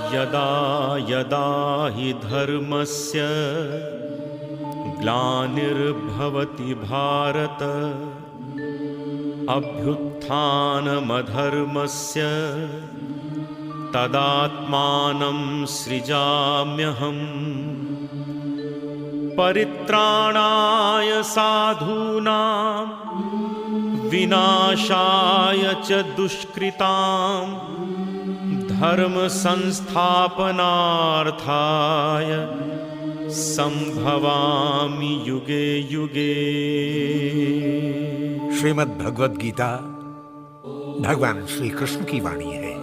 यदा यदा हि धर्मस्य ग्लानिर्भवति भारत अभ्युत्थानमधर्मस्य तदात्मानं सृजाम्यहम् परित्राणाय साधूनां विनाशाय च दुष्कृतां धर्म संस्थापनार्थाय संभवामि युगे युगे। श्रीमद् भगवद गीता भगवान श्री कृष्ण की वाणी है।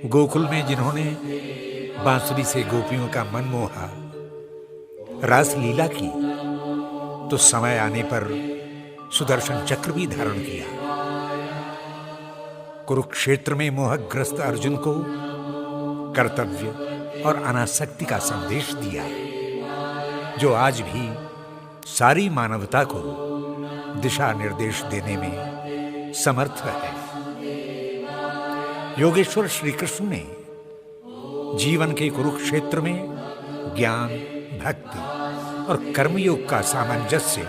गोकुल में जिन्होंने बांसुरी से गोपियों का मन मोहा, रास लीला की, तो समय आने पर सुदर्शन चक्र भी धारण किया। कुरुक्षेत्र में मोहग्रस्त अर्जुन को कर्तव्य और अनासक्ति का संदेश दिया, जो आज भी सारी मानवता को दिशा निर्देश देने में समर्थ है। योगेश्वर श्री कृष्ण ने जीवन के कुरुक्षेत्र में ज्ञान, भक्ति और कर्मयोग का सामंजस्य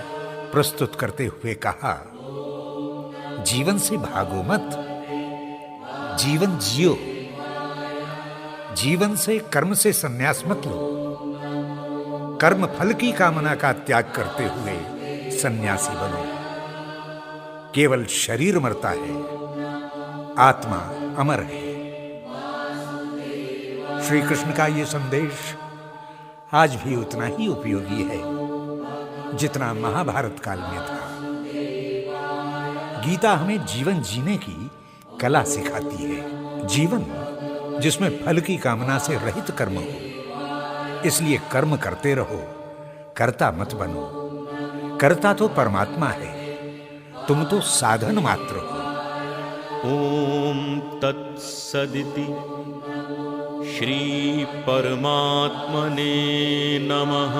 प्रस्तुत करते हुए कहा, जीवन से भागो मत, जीवन जियो। जीवन से कर्म से संन्यास मत लो। कर्म फल की कामना का त्याग करते हुए सन्यासी बनो। केवल शरीर मरता है, आत्मा अमर है। श्री कृष्ण का यह संदेश आज भी उतना ही उपयोगी है जितना महाभारत काल में था। गीता हमें जीवन जीने की कला सिखाती है। जीवन जिसमें फल की कामना से रहित कर्म हो, इसलिए कर्म करते रहो, कर्ता मत बनो। कर्ता तो परमात्मा है, तुम तो साधन मात्र हो। ओम तत्सदिति श्री परमात्मने नमः।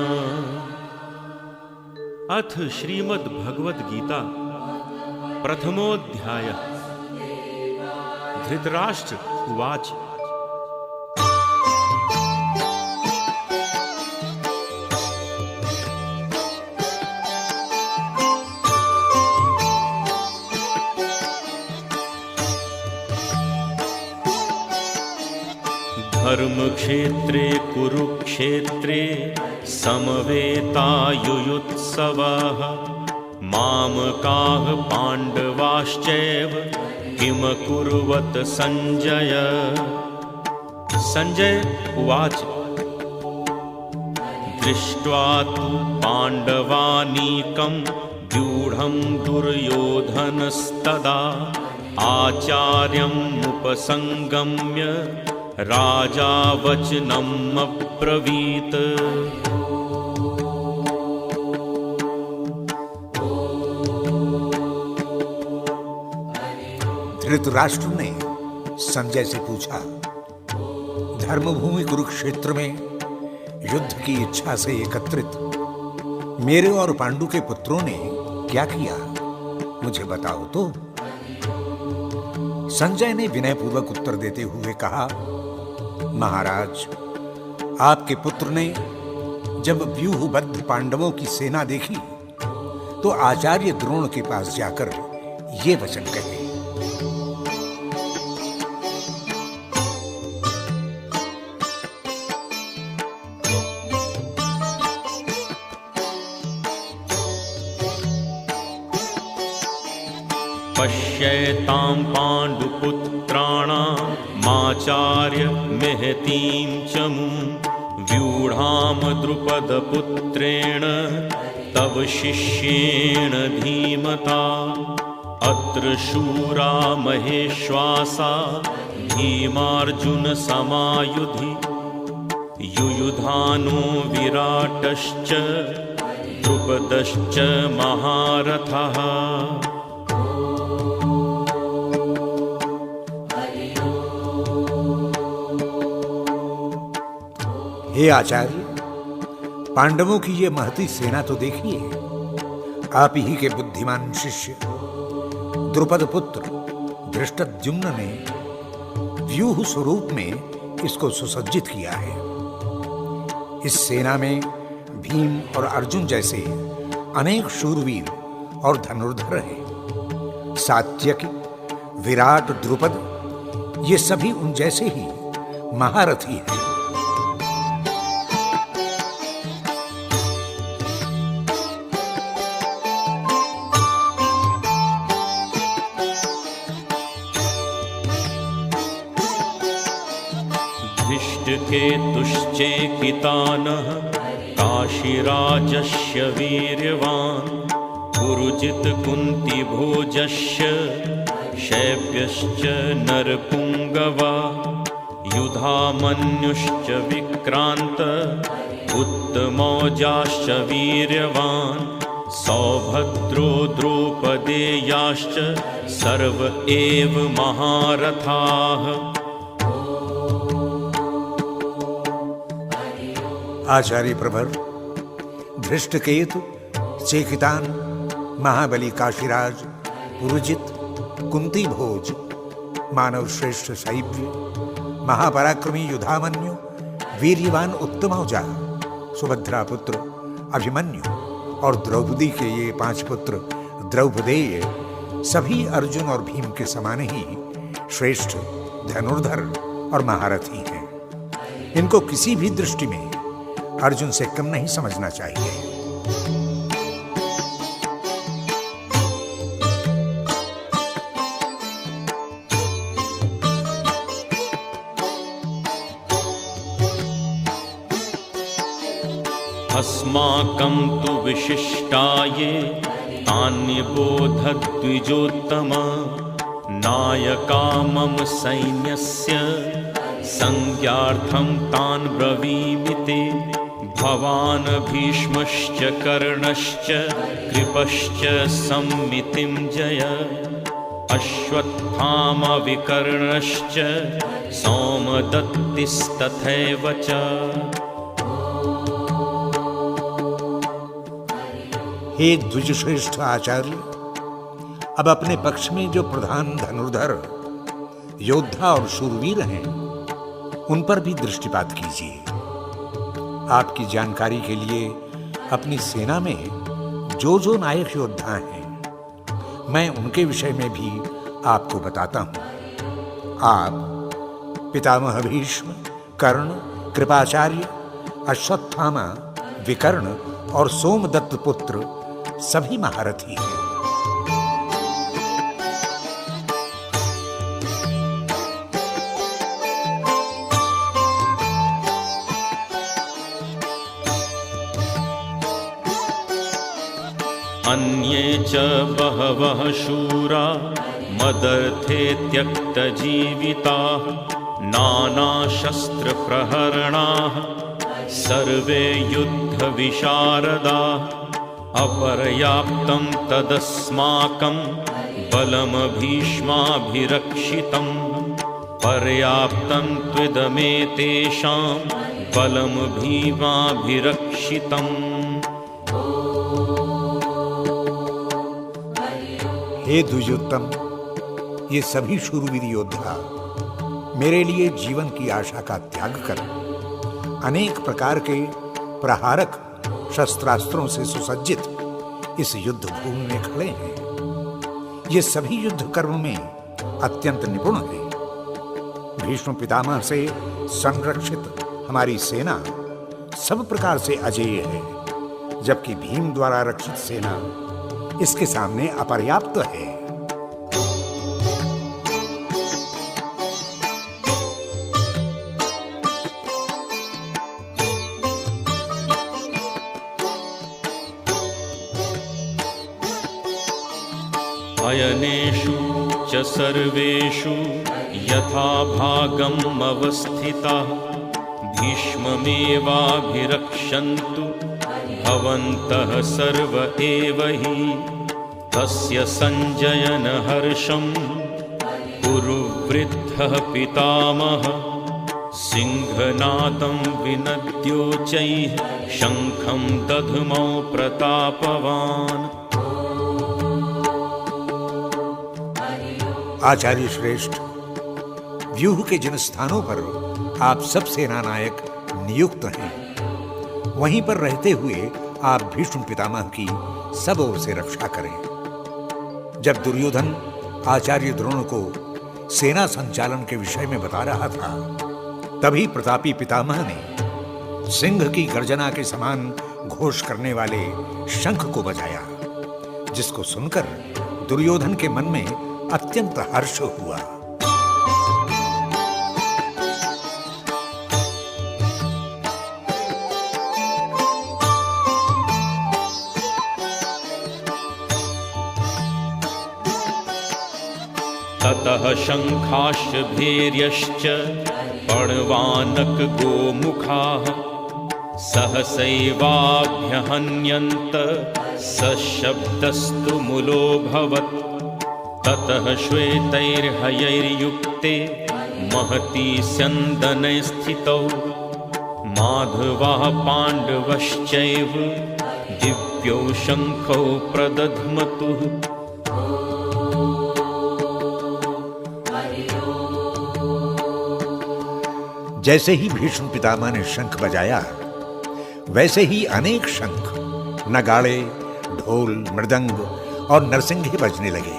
अथ श्रीमद् भगवद गीता प्रथमोऽध्यायः। धृतराष्ट्र उवाच धर्मक्षेत्रे कुरुक्षेत्रे समवेतायुयुत्सवः मामकाः पाण्डवाश्चैव किम कुर्वत संजय। संजय उवाच दृष्ट्वा तु पाण्डवानीकं व्यूढं दुर्योधनस्तदा आचार्यमुपसंगम्य राजा वचनम् अब्रवीत्। धृतराष्ट्र ने संजय से पूछा, धर्मभूमि कुरुक्षेत्र में युद्ध की इच्छा से एकत्रित मेरे और पांडु के पुत्रों ने क्या किया, मुझे बताओ तो। संजय ने विनयपूर्वक उत्तर देते हुए कहा, महाराज, आपके पुत्र ने जब व्यूहबद्ध पांडवों की सेना देखी तो आचार्य द्रोण के पास जाकर ये वचन कहे, पश्येतां पाण्डुपुत्राणामाचार्य महतीं च मुं व्यूढां द्रुपदपुत्रेण तव शिष्येण धीमता अत्र शूरा महेश्वासा भीमार्जुनसमायुधि युयुधानो विराटश्च द्रुपदश्च महारथः। हे आचार्य, पांडवों की ये महती सेना तो देखिए। आप ही के बुद्धिमान शिष्य द्रुपद पुत्र धृष्टद्युम्न ने व्यूह स्वरूप में इसको सुसज्जित किया है। इस सेना में भीम और अर्जुन जैसे अनेक शूरवीर और धनुर्धर हैं। सात्यकी, विराट, द्रुपद ये सभी उन जैसे ही महारथी हैं। धृष्टकेतुश्चेकितानः काशीराजस्य वीर्यवान् पुरुजित कुन्तिभोजस्य शैब्यश्च नरपुङ्गवा युधामन्युश्च विक्रान्त उत्तमौजाश्च वीर्यवान् सौभद्रो द्रौपदेयाश्च सर्व एव महारथाः। आचार्य प्रवर, धृष्टकेतु, चेकितान, महाबली काशीराज, पुरुजित, कुंती भोज, मानव श्रेष्ठ शैब्य, महापराक्रमी युधामन्यु, वीर्यवान उत्तमौजा, सुभद्रा पुत्र अभिमन्यु और द्रौपदी के ये 5 पुत्र द्रौपदेय सभी अर्जुन और भीम के समान ही श्रेष्ठ धनुर्धर और महारथी हैं। इनको किसी भी दृष्टि में अर्जुन से कम नहीं समझना चाहिए। अस्माकं तु विशिष्टाये तान्यबोधद्विजोत्तम नायका मम सैन्यस्य संज्ञार्थं तान् ब्रवीमि ते भवान् भीष्मश्च कर्णश्च कृपश्च सम्मितिं जय अश्वत्थामा विकर्णश्च सौमदत्तिस्तथैव च। हे द्विजश्रेष्ठ आचार्य, अब अपने पक्ष में जो प्रधान धनुर्धर योद्धा और शूरवीर हैं उन पर भी दृष्टिपात कीजिए। आपकी जानकारी के लिए अपनी सेना में जो जो नायक योद्धा हैं मैं उनके विषय में भी आपको बताता हूं। आप पितामह भीष्म, कर्ण, कृपाचार्य, अश्वत्थामा, विकर्ण और सोमदत्त पुत्र सभी महारथी हैं। अन्ये च बहवः शूरा मदर्थे त्यक्तजीविताः नानाशस्त्रप्रहरणाः सर्वे युद्धविशारदाः अपर्याप्तं तदस्माकं बलं भीष्माभिरक्षितं पर्याप्तं त्विदमेतेषां बलं भीमाभिरक्षितम्। हे द्विजोत्तम, ये सभी शूरवीर योद्धा मेरे लिए जीवन की आशा का त्याग कर अनेक प्रकार के प्रहारक शस्त्रास्त्रों से सुसज्जित इस युद्ध भूमि में खड़े हैं। ये सभी युद्ध कर्म में अत्यंत निपुण हैं। भीष्म पितामह से संरक्षित हमारी सेना सब प्रकार से अजेय है, जबकि भीम द्वारा रक्षित सेना इसके सामने अपर्याप्त है। अयनेषु च सर्वेषु यथा भागम् अवस्थिताः भीष्ममेवाभिरक्षन्तु भवन्तः सर्व एव हि तस्य सञ्जयन हर्षम् कुरुवृद्धः पितामहः सिंहनादं विनद्योच्चैः शंखं दध्मौ प्रतापवान्। आचार्य श्रेष्ठ, व्यूह के जिन स्थानों पर आप सब सेना नायक नियुक्त हैं, वहीं पर रहते हुए आप भीष्म पितामह की सब ओर से रक्षा करें। जब दुर्योधन आचार्य द्रोण को सेना संचालन के विषय में बता रहा था, तभी प्रतापी पितामह ने सिंह की गर्जना के समान घोष करने वाले शंख को बजाया, जिसको सुनकर दुर्योधन के मन में अत्यंत हर्ष हुआ। ततः शंखाश्च भैर्यश्च पणवानक गोमुखाः सहसैवाभ्यहन्यन्त सशब्दस्तु मुलोऽभवत्। ततः श्वेतैर्हयैर्युक्ते महती स्यन्दने स्थितौ माधवः पाण्डवश्चैव दिव्यौ शंखौ प्रदध्मतुः। जैसे ही भीष्म पितामह ने शंख बजाया, वैसे ही अनेक शंख, नगाड़े, ढोल, मृदंग और नरसिंघे बजने लगे।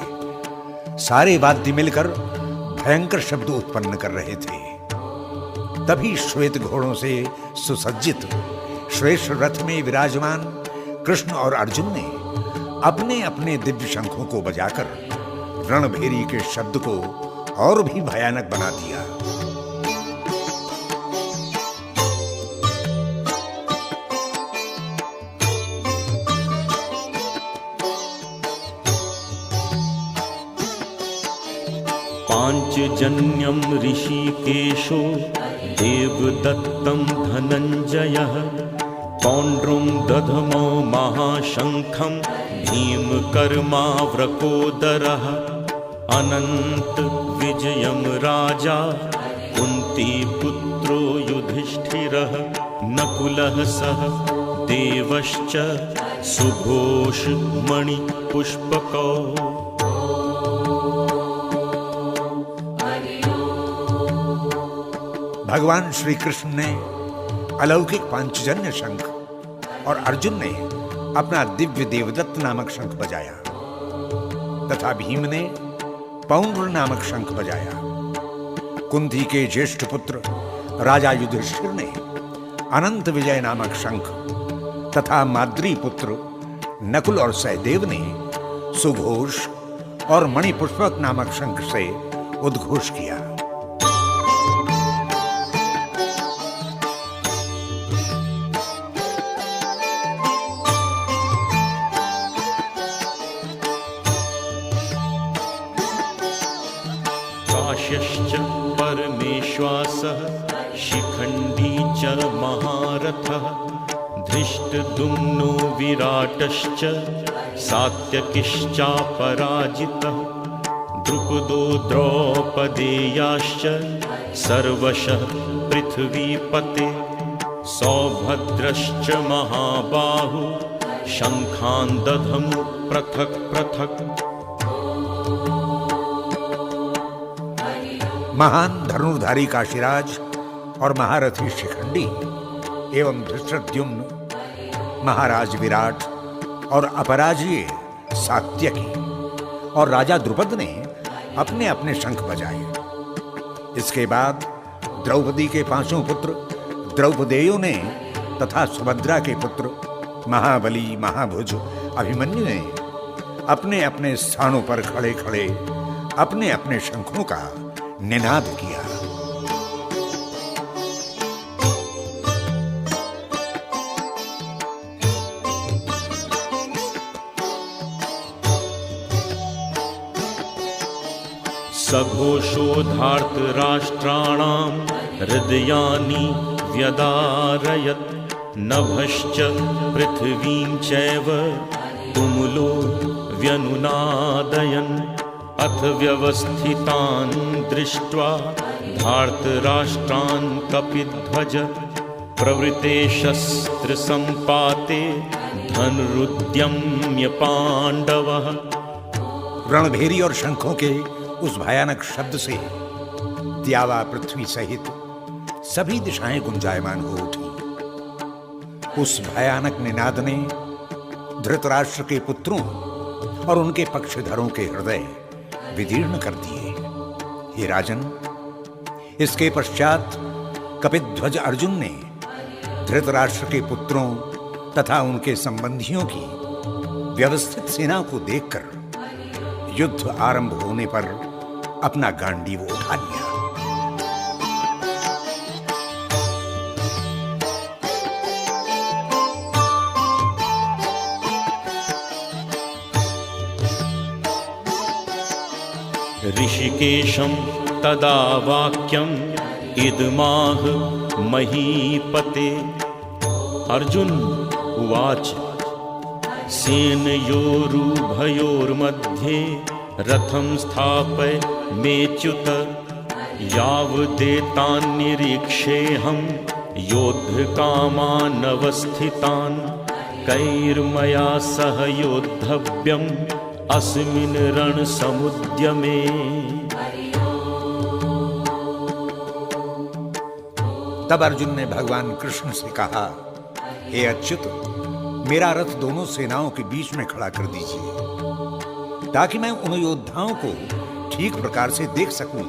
सारे वाद्य मिलकर भयंकर शब्द उत्पन्न कर रहे थे। तभी श्वेत घोड़ों से सुसज्जित श्रेष्ठ रथ में विराजमान कृष्ण और अर्जुन ने अपने अपने दिव्य शंखों को बजाकर रणभेरी के शब्द को और भी भयानक बना दिया। पांचजन्यं ऋषिकेशो देवदत्तं धनञ्जयः पौण्ड्रं दधमो महाशंखं भीमकर्माव्रकोदरः अनंत विजयं राजा कुन्तीपुत्रो युधिष्ठिरः नकुलः सह देवश्च सुघोष मणिपुष्पकौ। भगवान श्री कृष्ण ने अलौकिक पांचजन्य शंख और अर्जुन ने अपना दिव्य देवदत्त नामक शंख बजाया तथा भीम ने पौंड्र नामक शंख बजाया। कुंती के ज्येष्ठ पुत्र राजा युधिष्ठिर ने अनंत विजय नामक शंख तथा माद्री पुत्र नकुल और सहदेव ने सुघोष और मणिपुष्पक नामक शंख से उद्घोष किया। काश्यश्च परमेश्वासः शिखण्डी च महारथः धृष्टद्युम्नो विराटश्च सात्यकिश्चापराजितः द्रुपदो द्रौपदेयाश्च सर्वशः पृथ्वीपते सौभद्रश्च महाबाहु शंखान् दधमु पृथक् पृथक्। महान धनुर्धारी काशीराज और महारथी शिखंडी एवं धृष्टद्युम्न, महाराज विराट और अपराजित सात्यकी और राजा द्रुपद ने अपने अपने शंख बजाए। इसके बाद द्रौपदी के पांचों पुत्र द्रौपदेयों ने तथा सुभद्रा के पुत्र महाबली महाभुज अभिमन्यु ने अपने अपने स्थानों पर खड़े खड़े अपने अपने शंखों का निनाद किया। सघोषोधार्तराष्ट्राणां हृदयानि व्यदारयत् नभश्च पृथिवीं चैव तुमुलो व्यनुनादयन् अथ व्यवस्थितान् दृष्ट्वा धार्तराष्ट्रान् कपिध्वज प्रवृते शस्त्रसम्पाते धनुरुद्यम्य पांडवः। रणभेरी और शंखों के उस भयानक शब्द से द्यावा पृथ्वी सहित सभी दिशाएं गुंजायमान हो उठी। उस भयानक निनाद ने धृतराष्ट्र के पुत्रों और उनके पक्षधरों के हृदय विदीर्ण कर दिए। हे राजन, इसके पश्चात कपिध्वज अर्जुन ने धृतराष्ट्र के पुत्रों तथा उनके संबंधियों की व्यवस्थित सेना को देखकर युद्ध आरंभ होने पर अपना गांडीव उठा लिया। ऋषिकेशं तदा वाक्यम् इदमाह महीपते। अर्जुन उवाच सेनयोरुभयोर्मध्ये रथं स्थापय मेच्युत यावदेतान्निरीक्षेऽहं योद्धकामानवस्थितान् कैर्मया सह योद्धव्यम् अस्मिन् रणसमुद्यमे। तब अर्जुन ने भगवान कृष्ण से कहा, हे अच्युत, मेरा रथ दोनों सेनाओं के बीच में खड़ा कर दीजिए, ताकि मैं उन योद्धाओं को ठीक प्रकार से देख सकूं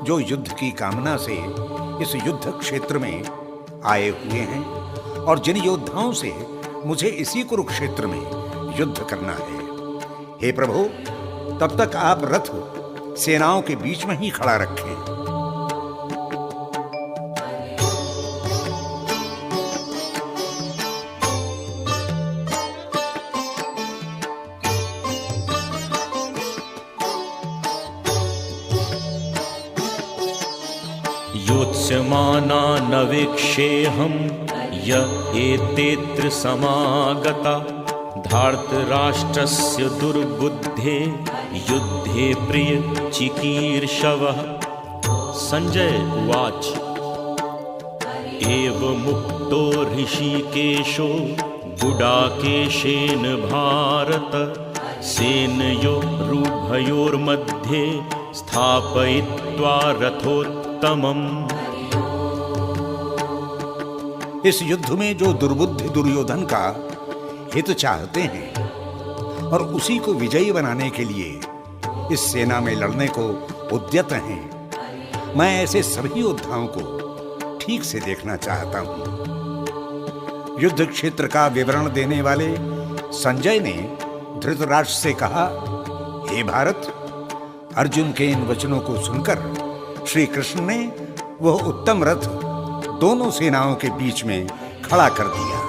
जो युद्ध की कामना से इस युद्ध क्षेत्र में आए हुए हैं और जिन योद्धाओं से मुझे इसी कुरुक्षेत्र में युद्ध करना है। हे प्रभु, तब तक आप रथ सेनाओं के बीच में ही खड़ा रखें। योत्स्यमाना नवेक्षेऽहं य एतेऽत्र समागता धार्तराष्ट्रस्य दुर्बुद्धे युद्धे प्रिय चिकीर्षवः। संजय उवाच एवमुक्तो ऋषिकेशो गुडाकेशेन भारत सेनयोरुभयोर्मध्ये स्थापयित्वा रथोत्तमम्। इस युद्ध में जो दुर्बुद्धि दुर्योधन का हित चाहते हैं और उसी को विजयी बनाने के लिए इस सेना में लड़ने को उद्यत हैं, मैं ऐसे सभी योद्धाओं को ठीक से देखना चाहता हूं। युद्ध क्षेत्र का विवरण देने वाले संजय ने धृतराष्ट्र से कहा, हे भारत, अर्जुन के इन वचनों को सुनकर श्री कृष्ण ने वह उत्तम रथ दोनों सेनाओं के बीच में खड़ा कर दिया।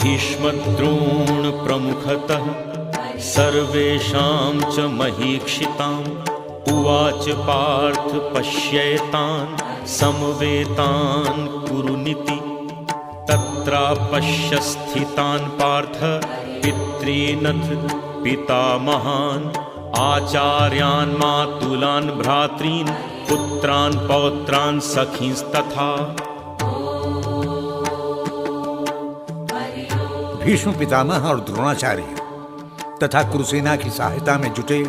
भीष्मद्रोण प्रमुखतः सर्वेषां च महीक्षिताम् उवाच पार्थ पश्येतान् समवेतान् कुरुनिति। तत्रापश्य स्थितान् पार्थ पितॄनथ पितामहान् आचार्यान् मातुलान् भ्रातॄन् पुत्रान् पौत्रान् सखींस्तथा। भीष्म पितामह और द्रोणाचार्य तथा कुरुसेना की सहायता में जुटे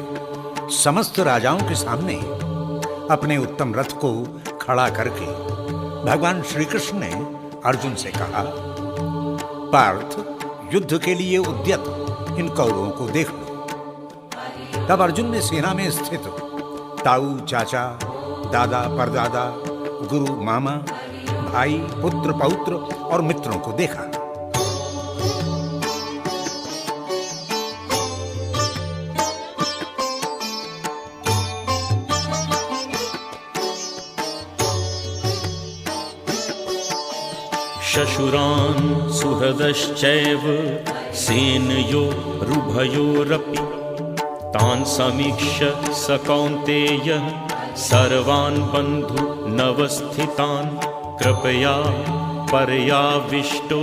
समस्त राजाओं के सामने अपने उत्तम रथ को खड़ा करके भगवान श्री कृष्ण ने अर्जुन से कहा, पार्थ, युद्ध के लिए उद्यत इन कौरवों को देख लो। तब अर्जुन ने सेना में स्थित ताऊ, चाचा, दादा, परदादा, गुरु, मामा, भाई, पुत्र, पौत्र और मित्रों को देखा। शशुरान् सुहृदश्चैव सेनयोरुभयोरपि तान् समीक्ष्य स कौन्तेयः सर्वान् बन्धुनवस्थितान् कृपया पर्याविष्टो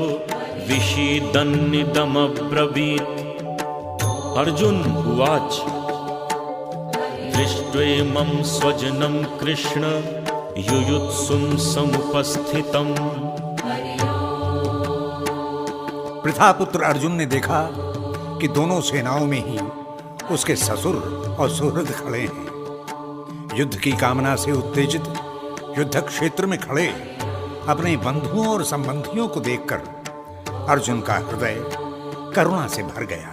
विषीदन्निदमब्रवीत्। अर्जुन उवाच दृष्ट्वेमं स्वजनं कृष्ण युयुत्सुं समुपस्थितम्। पृथापुत्र अर्जुन ने देखा कि दोनों सेनाओं में ही उसके ससुर और सुहृद खड़े हैं। युद्ध की कामना से उत्तेजित युद्ध क्षेत्र में खड़े अपने बंधुओं और संबंधियों को देखकर अर्जुन का हृदय करुणा से भर गया।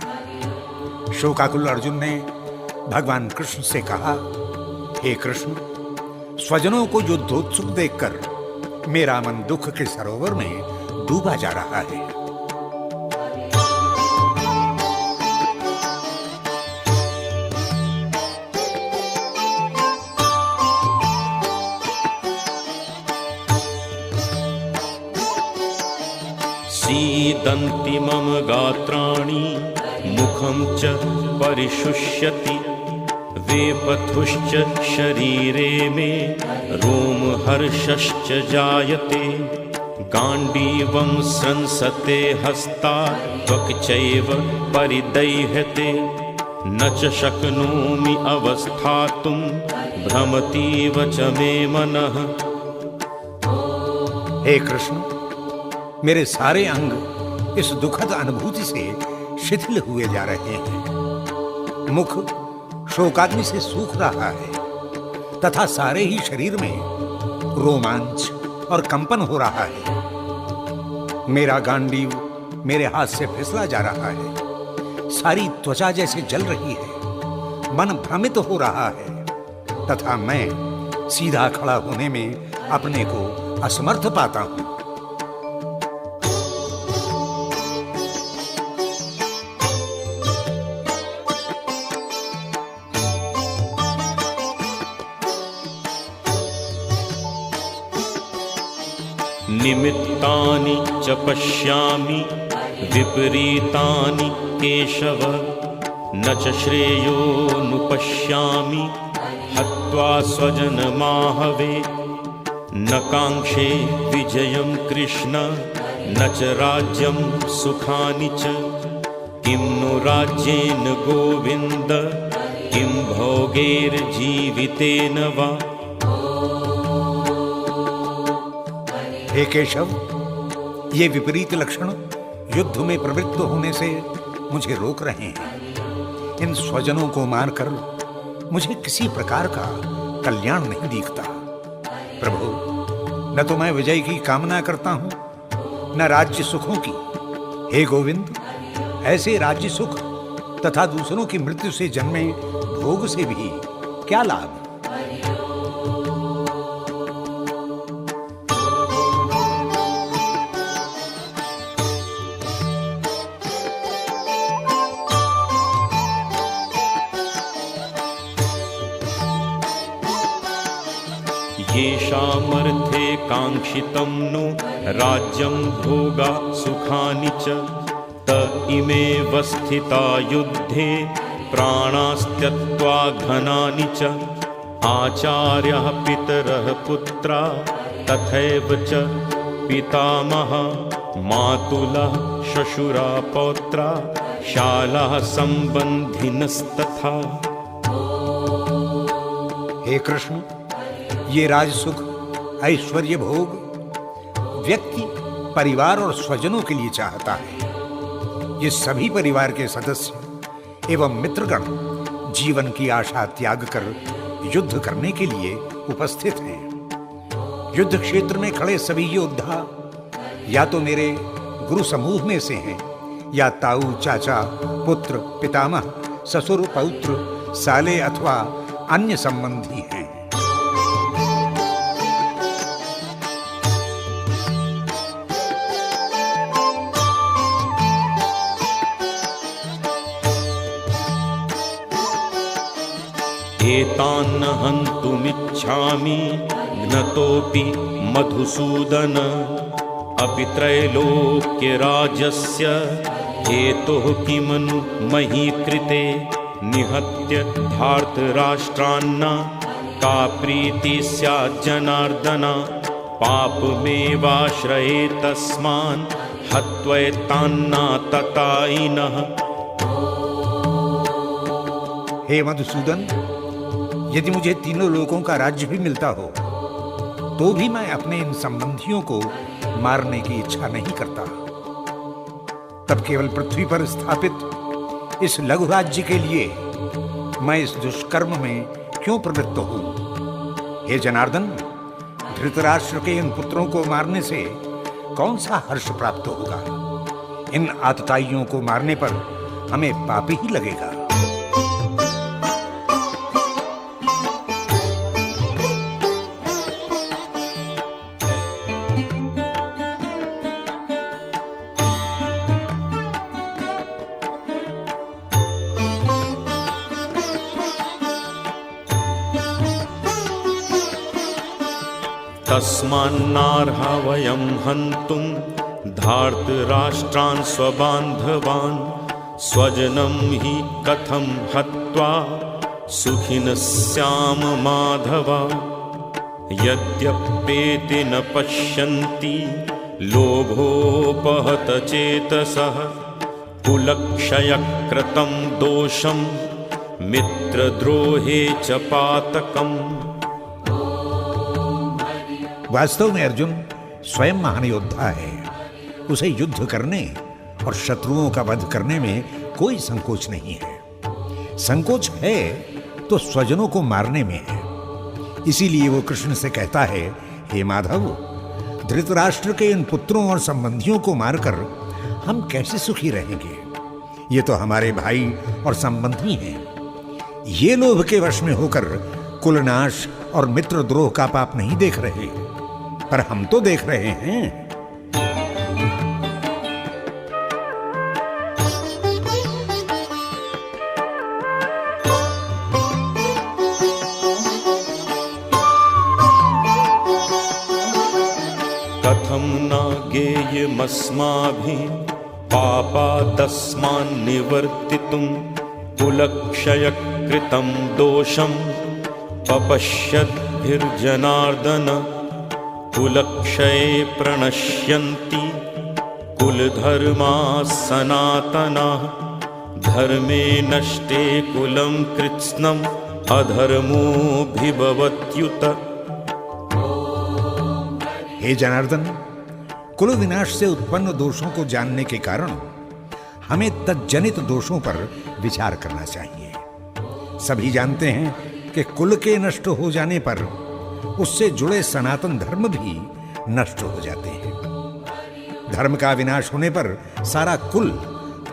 शोकाकुल अर्जुन ने भगवान कृष्ण से कहा, हे कृष्ण, स्वजनों को युद्धोत्सुक देखकर मेरा मन दुख के सरोवर में डूबा जा रहा है। सीदन्ति मम गात्राणि मुखं च परिशुष्यति वेपथुश्च शरीरे मे रोमहर्षश्च जायते गाण्डीवं स्रंसते हस्तात् त्वक् चैव परिदह्यते न च शक्नोमि अवस्थातुं भ्रमतीव च मे मनः। हे कृष्ण, मेरे सारे अंग इस दुखद अनुभूति से शिथिल हुए जा रहे हैं। मुख शोकाग्नि से सूख रहा है तथा सारे ही शरीर में रोमांच और कंपन हो रहा है। मेरा गांडीव मेरे हाथ से फिसला जा रहा है, सारी त्वचा जैसे जल रही है, मन भ्रमित हो रहा है तथा मैं सीधा खड़ा होने में अपने को असमर्थ पाता हूं। निमित्तानि च पश्यामि विपरीतानि केशव न च श्रेयोनुपश्यामि हत्वा स्वजनमाहवे न काङ्क्षे विजयं कृष्ण न च राज्यं सुखानि च किं नो राज्येन गोविन्द किं भोगैर्जीवितेन वा। हे केशव, ये विपरीत लक्षण युद्ध में प्रवृत्त होने से मुझे रोक रहे हैं। इन स्वजनों को मारकर मुझे किसी प्रकार का कल्याण नहीं दिखता। प्रभु, न तो मैं विजय की कामना करता हूं न राज्य सुखों की। हे गोविंद, ऐसे राज्य सुख तथा दूसरों की मृत्यु से जन्मे भोग से भी क्या लाभ। येषामर्थे काङ्क्षितं नो राज्यं भोगा सुखानि च त इमेव स्थिता युद्धे प्राणास्त्यक्त्वा घनानि च आचार्यः पितरः पुत्रा तथैव च पितामहः मातुलः श्वशुरा पौत्रा शालाः संबंधिनस्तथा। हे कृष्ण, ये राजसुख, ऐश्वर्य भोग व्यक्ति परिवार और स्वजनों के लिए चाहता है। ये सभी परिवार के सदस्य एवं मित्रगण जीवन की आशा त्याग कर युद्ध करने के लिए उपस्थित हैं। युद्ध क्षेत्र में खड़े सभी योद्धा या तो मेरे गुरु समूह में से हैं या ताऊ, चाचा, पुत्र, पितामह, ससुर, पौत्र, साले अथवा अन्य संबंधी हैं। एतान्न हन्तुमिच्छामि घ्नतोऽपि मधुसूदन अपि त्रैलोक्यराजस्य हेतुः किमनु मही कृते निहत्य धार्तराष्ट्रान्न का प्रीति स्यात् जनार्दन पापमेवाश्रये तस्मान् हत्वैतान्ना ततायिनः। हे मधुसूदन, यदि मुझे तीनों लोकों का राज्य भी मिलता हो तो भी मैं अपने इन संबंधियों को मारने की इच्छा नहीं करता। तब केवल पृथ्वी पर स्थापित इस लघु राज्य के लिए मैं इस दुष्कर्म में क्यों प्रवृत्त हूं? हे जनार्दन, धृतराष्ट्र के इन पुत्रों को मारने से कौन सा हर्ष प्राप्त होगा? इन आतताइयों को मारने पर हमें पाप ही लगेगा। तस्मान्नार्हा वयं हन्तुं धार्तराष्ट्रान् स्वबान्धवान् स्वजनं हि कथं हत्वा सुखिनः स्याम माधव। यद्यप्येते न पश्यन्ति लोभोपहत चेतसः कुलक्षयकृतं दोषं मित्रद्रोहे च पातकम्। वास्तव में अर्जुन स्वयं महान योद्धा है। उसे युद्ध करने और शत्रुओं का वध करने में कोई संकोच नहीं है। संकोच है तो स्वजनों को मारने में है। इसीलिए वो कृष्ण से कहता है, हे माधव, धृतराष्ट्र के इन पुत्रों और संबंधियों को मारकर हम कैसे सुखी रहेंगे? ये तो हमारे भाई और संबंधी हैं। ये लोभ के वश में होकर कुलनाश और मित्रद्रोह का पाप नहीं देख रहे, पर हम तो देख रहे हैं। कथं न गेयमस्माभिः पापादस्मान् निवर्तितुं कुलक्षयकृतं दोषं पपश्यद्भिर्जनार्दन। कुलक्षये प्रणश्यन्ति कुलधर्माः सनातनाः धर्मे नष्टे कुलं कृत्स्नम् अधर्मोऽभिभवत्युत। हे जनार्दन, कुल विनाश से उत्पन्न दोषों को जानने के कारण हमें तज्जनित दोषों पर विचार करना चाहिए। सभी जानते हैं कि कुल के नष्ट हो जाने पर उससे जुड़े सनातन धर्म भी नष्ट हो जाते हैं। धर्म का विनाश होने पर सारा कुल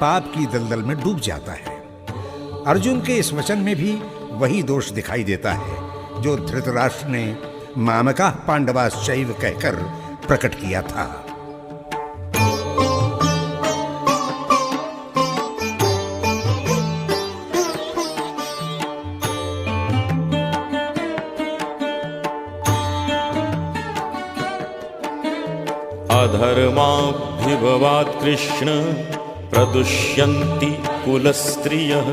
पाप की दलदल में डूब जाता है। अर्जुन के इस वचन में भी वही दोष दिखाई देता है जो धृतराष्ट्र ने मामका पांडवाश्चैव कहकर प्रकट किया था। अधर्माभिभवात् कृष्ण प्रदुष्यन्ति कुलस्त्रियः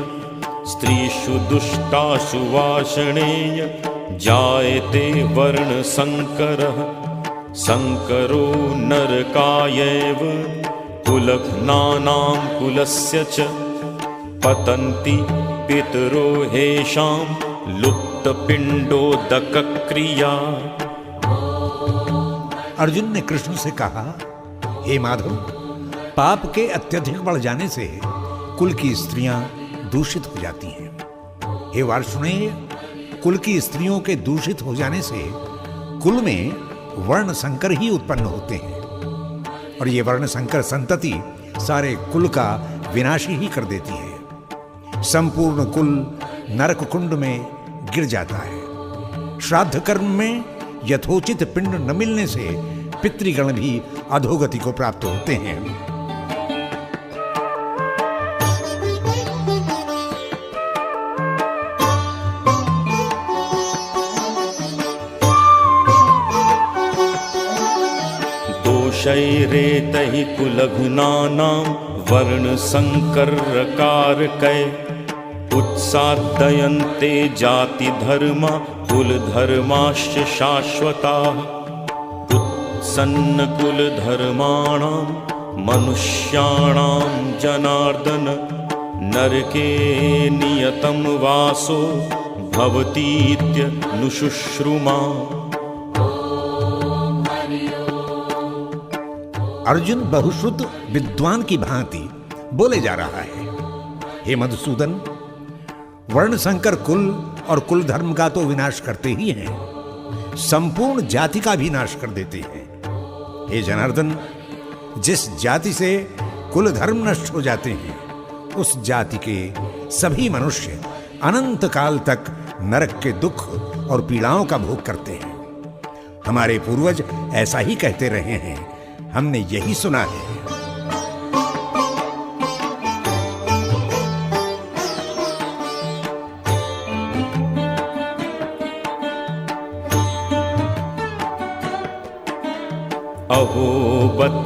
स्त्रीषु दुष्टासु वाषणेय जायते वर्णसंकरः। संकरो नरकायैव कुलघ्नानां कुलस्य च पतन्ति पितरो हेषां लुप्तपिण्डोदकक्रिया। अर्जुन ने कृष्ण से कहा, हे माधव, पाप के अत्यधिक बढ़ जाने से कुल की स्त्रियां दूषित हो जाती हैं। हे वार्ष्णेय, कुल की स्त्रियों के दूषित हो जाने से कुल में वर्ण संकर ही उत्पन्न होते हैं और ये वर्ण संकर संतति सारे कुल का विनाश ही कर देती है। संपूर्ण कुल नरक कुंड में गिर जाता है। श्राद्ध कर्म में यथोचित पिंड न मिलने से पितृगण भी अधोगति को प्राप्त होते हैं। शैरेतैः कुलघ्नानां वर्णसङ्करकारकै उत्सादयन्ते जातिधर्मा कुलधर्माश्च शाश्वताः उत्सन्नकुलधर्माणां मनुष्याणां जनार्दन नरके नियतं वासो भवतीत्यनुशुश्रुमा। अर्जुन बहुश्रुत विद्वान की भांति बोले जा रहा है, हे मधुसूदन, वर्ण संकर कुल और कुल धर्म का तो विनाश करते ही हैं, संपूर्ण जाति का भी नाश कर देते हैं। हे जनार्दन, जिस जाति से कुल धर्म नष्ट हो जाते हैं उस जाति के सभी मनुष्य अनंत काल तक नरक के दुख और पीड़ाओं का भोग करते हैं। हमारे पूर्वज ऐसा ही कहते रहे हैं, हमने यही सुना है। अहोबत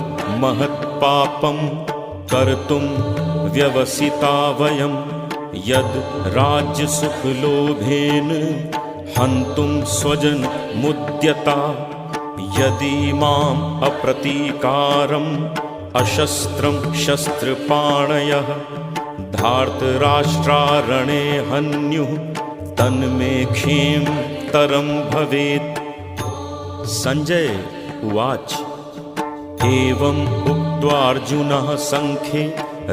महत्पापं कर्तुं व्यवसिता वयं यद राज्यसुखलोभेन हन्तुं स्वजन मुद्यता यदि माम् अप्रतीकारम् अशस्त्रं शस्त्रपाणयः धार्तराष्ट्रारणे हन्युः तन्मे क्षेमतरं भवेत्। संजय उवाच एवम् उक्त्वार्जुनः सङ्ख्ये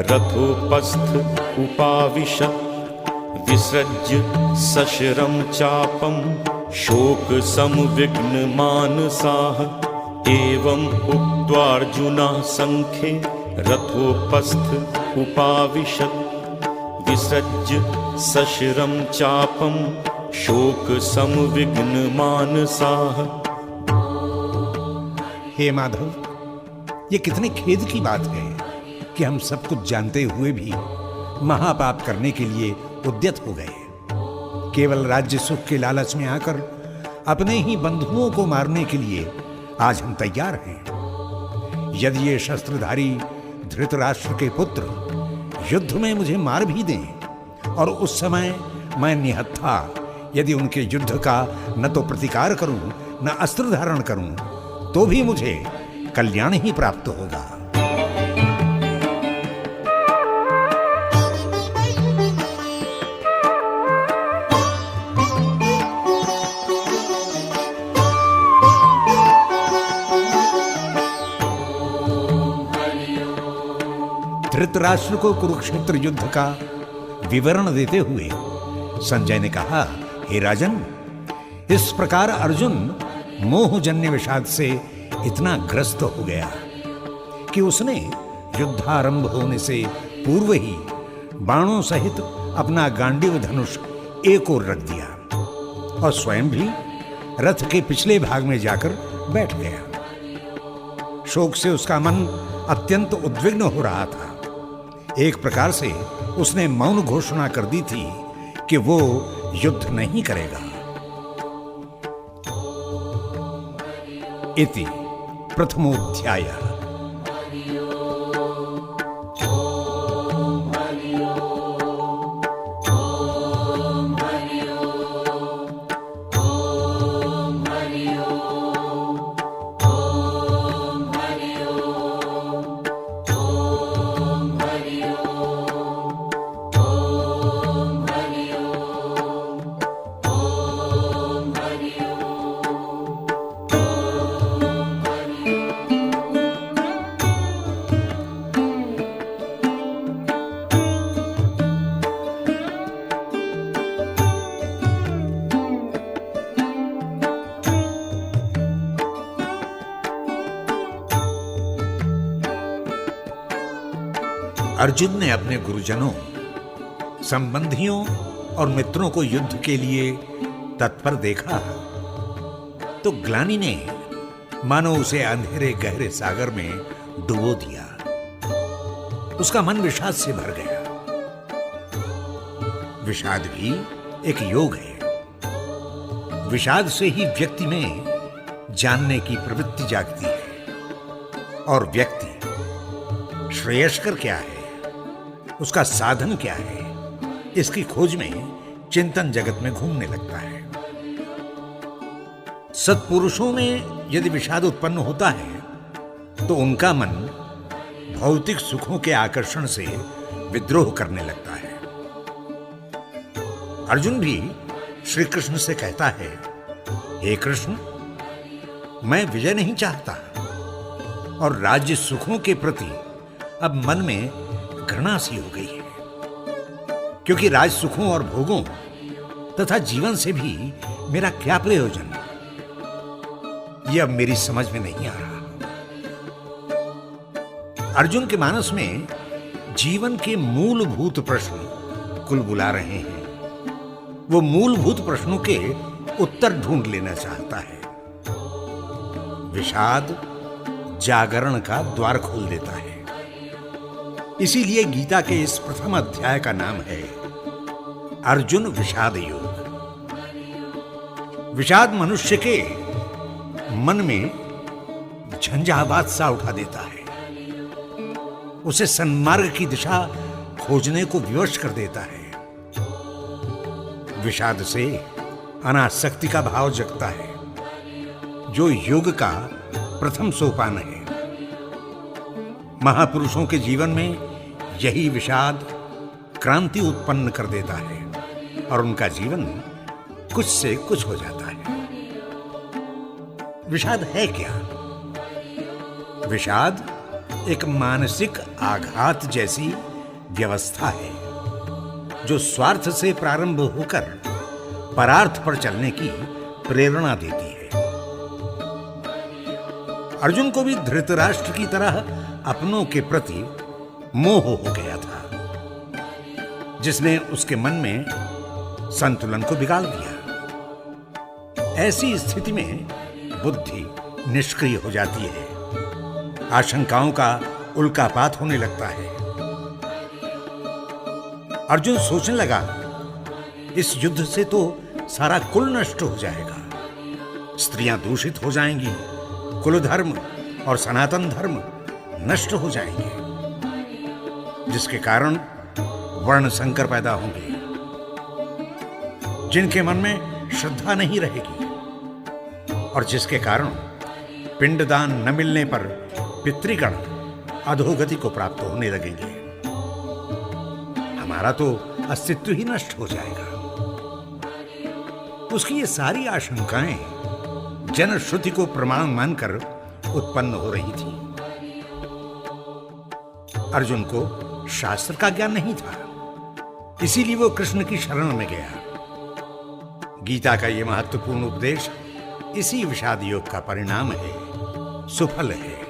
रथोपस्थ उपाविशत् विसृज्य सशरं चापं शोकसंविघ्नमानसाः। एवम् उक्त्वार्जुनः सङ्ख्ये रथोपस्थ उपाविशत् विसृज्य सशरं चापं शोकसंविघ्नमानसाः। हे माधव, ये कितने खेद की बात है कि हम सब कुछ जानते हुए भी महापाप करने के लिए उद्यत हो गए। केवल राज्य सुख के लालच में आकर अपने ही बंधुओं को मारने के लिए आज हम तैयार हैं। यदि ये शस्त्रधारी धृतराष्ट्र के पुत्र युद्ध में मुझे मार भी दें और उस समय मैं निहत्था यदि उनके युद्ध का न तो प्रतिकार करूं न अस्त्र धारण करूं तो भी मुझे कल्याण ही प्राप्त होगा। धृतराष्ट्र को कुरुक्षेत्र युद्ध का विवरण देते हुए संजय ने कहा, हे राजन, इस प्रकार अर्जुन मोहजन्य विषाद से इतना ग्रस्त हो गया कि उसने युद्धारंभ होने से पूर्व ही बाणों सहित अपना गांडीव धनुष एक ओर रख दिया और स्वयं भी रथ के पिछले भाग में जाकर बैठ गया। शोक से उसका मन अत्यंत उद्विग्न हो रहा था। एक प्रकार से उसने मौन घोषणा कर दी थी कि वो युद्ध नहीं करेगा। इति प्रथमोऽध्यायः। अर्जुन ने अपने गुरुजनों, संबंधियों और मित्रों को युद्ध के लिए तत्पर देखा तो ग्लानि ने मानो उसे अंधेरे गहरे सागर में डुबो दिया। उसका मन विषाद से भर गया। विषाद भी एक योग है। विषाद से ही व्यक्ति में जानने की प्रवृत्ति जागती है और व्यक्ति श्रेयस्कर क्या है, उसका साधन क्या है, इसकी खोज में चिंतन जगत में घूमने लगता है। सत्पुरुषों में यदि विषाद उत्पन्न होता है तो उनका मन भौतिक सुखों के आकर्षण से विद्रोह करने लगता है। अर्जुन भी श्री कृष्ण से कहता है, हे कृष्ण, मैं विजय नहीं चाहता और राज्य सुखों के प्रति अब मन में घृणा सी हो गई है, क्योंकि राज सुखों और भोगों तथा जीवन से भी मेरा क्या प्रयोजन, यह अब मेरी समझ में नहीं आ रहा। अर्जुन के मानस में जीवन के मूलभूत प्रश्न कुलबुला रहे हैं। वो मूलभूत प्रश्नों के उत्तर ढूंढ लेना चाहता है। विषाद जागरण का द्वार खोल देता है। इसीलिए गीता के इस प्रथम अध्याय का नाम है अर्जुन विषाद योग। विषाद मनुष्य के मन में झंझावात सा उठा देता है, उसे सन्मार्ग की दिशा खोजने को विवश कर देता है। विषाद से अनासक्ति का भाव जगता है, जो योग का प्रथम सोपान है। महापुरुषों के जीवन में यही विषाद क्रांति उत्पन्न कर देता है और उनका जीवन कुछ से कुछ हो जाता है। विषाद है क्या? विषाद एक मानसिक आघात जैसी व्यवस्था है जो स्वार्थ से प्रारंभ होकर परार्थ पर चलने की प्रेरणा देती है। अर्जुन को भी धृतराष्ट्र की तरह अपनों के प्रति मोह हो गया था, जिसने उसके मन में संतुलन को बिगाड़ दिया। ऐसी स्थिति में बुद्धि निष्क्रिय हो जाती है, आशंकाओं का उल्कापात होने लगता है। अर्जुन सोचने लगा, इस युद्ध से तो सारा कुल नष्ट हो जाएगा, स्त्रियां दूषित हो जाएंगी, कुल धर्म और सनातन धर्म नष्ट हो जाएंगे, जिसके कारण वर्ण संकर पैदा होंगे, जिनके मन में श्रद्धा नहीं रहेगी और जिसके कारण पिंडदान न मिलने पर पितृगण अधोगति को प्राप्त होने लगेंगे। हमारा तो अस्तित्व ही नष्ट हो जाएगा। उसकी ये सारी आशंकाएं जनश्रुति को प्रमाण मानकर उत्पन्न हो रही थी। अर्जुन को शास्त्र का ज्ञान नहीं था, इसीलिए वो कृष्ण की शरण में गया। गीता का यह महत्वपूर्ण उपदेश इसी विषाद योग का परिणाम है, सुफल है।